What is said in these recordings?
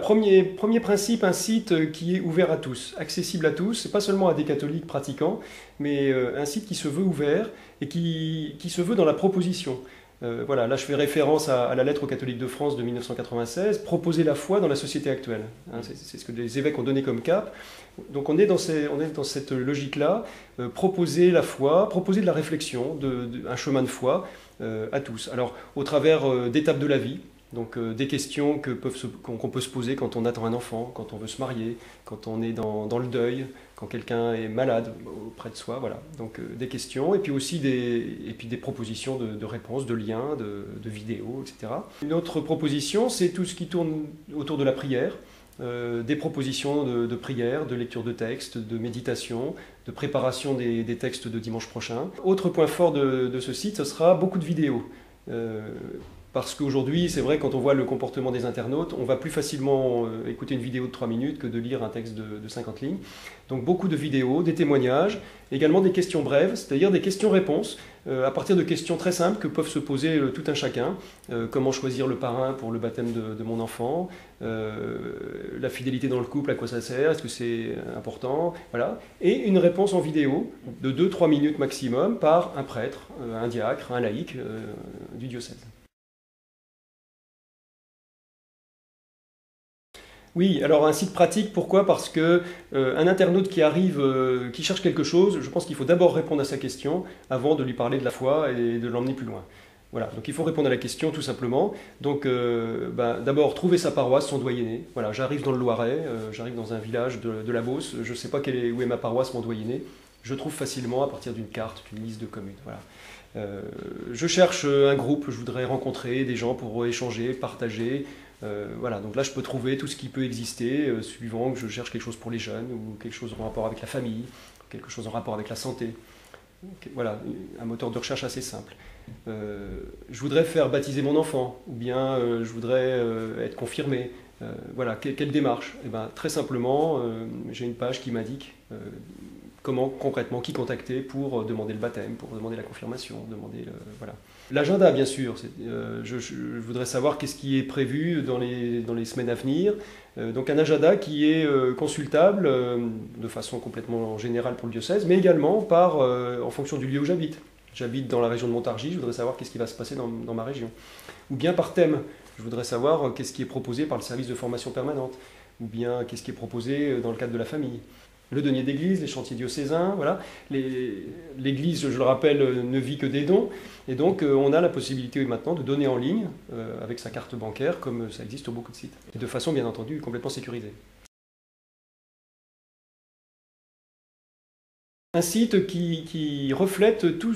Premier principe, un site qui est ouvert à tous, accessible à tous, et pas seulement à des catholiques pratiquants, mais un site qui se veut ouvert et qui se veut dans la proposition. Voilà, là je fais référence à la lettre aux catholiques de France de 1996, proposer la foi dans la société actuelle. Hein, c'est ce que les évêques ont donné comme cap. Donc on est dans cette logique-là, proposer la foi, proposer de la réflexion, un chemin de foi à tous. Alors au travers d'étapes de la vie. Donc des questions qu'on peut se poser quand on attend un enfant, quand on veut se marier, quand on est dans le deuil, quand quelqu'un est malade auprès de soi, voilà. Donc des questions et puis aussi des propositions de réponses, de liens, de vidéos, etc. Une autre proposition, c'est tout ce qui tourne autour de la prière, des propositions de prière, de lecture de textes, de méditation, de préparation des textes de dimanche prochain. Autre point fort de ce site, ce sera beaucoup de vidéos. Parce qu'aujourd'hui, c'est vrai, quand on voit le comportement des internautes, on va plus facilement écouter une vidéo de 3 minutes que de lire un texte de 50 lignes. Donc beaucoup de vidéos, des témoignages, également des questions brèves, c'est-à-dire des questions-réponses, à partir de questions très simples que peuvent se poser tout un chacun. Comment choisir le parrain pour le baptême de mon enfant, la fidélité dans le couple, à quoi ça sert, est-ce que c'est important, voilà. Et une réponse en vidéo de 2-3 minutes maximum par un prêtre, un diacre, un laïc du diocèse. Oui, alors un site pratique, pourquoi? Parce que un internaute qui arrive, qui cherche quelque chose, je pense qu'il faut d'abord répondre à sa question avant de lui parler de la foi et de l'emmener plus loin. Voilà, donc il faut répondre à la question tout simplement. Donc d'abord trouver sa paroisse, son doyenné. Voilà, j'arrive dans le Loiret, j'arrive dans un village de la Beauce, je ne sais pas où est ma paroisse, mon doyenné. Je trouve facilement à partir d'une carte, d'une liste de communes. Voilà. Je cherche un groupe, je voudrais rencontrer des gens pour échanger, partager. Voilà, donc là je peux trouver tout ce qui peut exister, suivant que je cherche quelque chose pour les jeunes, ou quelque chose en rapport avec la famille, quelque chose en rapport avec la santé. Voilà, un moteur de recherche assez simple. Je voudrais faire baptiser mon enfant, ou bien je voudrais être confirmé. Voilà, quelle démarche? Eh ben, très simplement, j'ai une page qui m'indique comment concrètement, qui contacter pour demander le baptême, pour demander la confirmation, demander voilà. L'agenda, bien sûr, je voudrais savoir qu'est-ce qui est prévu dans les semaines à venir. Donc un agenda qui est consultable de façon complètement générale pour le diocèse, mais également en fonction du lieu où j'habite. J'habite dans la région de Montargis, je voudrais savoir qu'est-ce qui va se passer dans ma région. Ou bien par thème, je voudrais savoir qu'est-ce qui est proposé par le service de formation permanente, ou bien qu'est-ce qui est proposé dans le cadre de la famille. Le denier d'église, les chantiers diocésains, voilà. L'église, je le rappelle, ne vit que des dons, et donc on a la possibilité maintenant de donner en ligne avec sa carte bancaire, comme ça existe sur beaucoup de sites, et de façon bien entendu complètement sécurisée. Un site qui reflète tout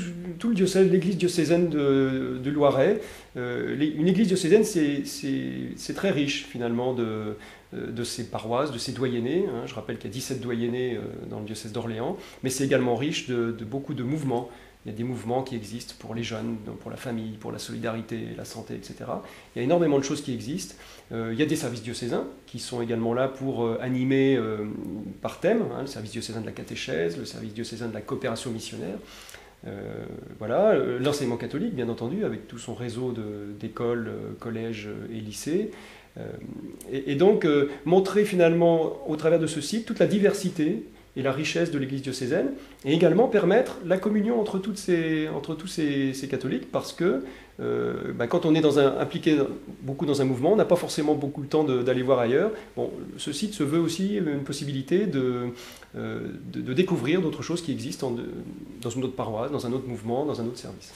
le diocèse, l'église diocésaine de Loiret. Une église diocésaine, c'est très riche finalement de ses paroisses, de ses doyennés. Hein. Je rappelle qu'il y a 17 doyennés dans le diocèse d'Orléans, mais c'est également riche de beaucoup de mouvements. Il y a des mouvements qui existent pour les jeunes, pour la famille, pour la solidarité, la santé, etc. Il y a énormément de choses qui existent. Il y a des services diocésains qui sont également là pour animer par thème, hein, le service diocésain de la catéchèse, le service diocésain de la coopération missionnaire. Voilà, l'enseignement catholique, bien entendu, avec tout son réseau d'écoles, collèges et lycées. Et donc, montrer finalement, au travers de ce site, toute la diversité et la richesse de l'église diocésaine, et également permettre la communion entre tous ces catholiques, parce que quand on est impliqué beaucoup dans un mouvement, on n'a pas forcément beaucoup le temps d'aller voir ailleurs. Bon, ce site se veut aussi une possibilité de découvrir d'autres choses qui existent dans une autre paroisse, dans un autre mouvement, dans un autre service.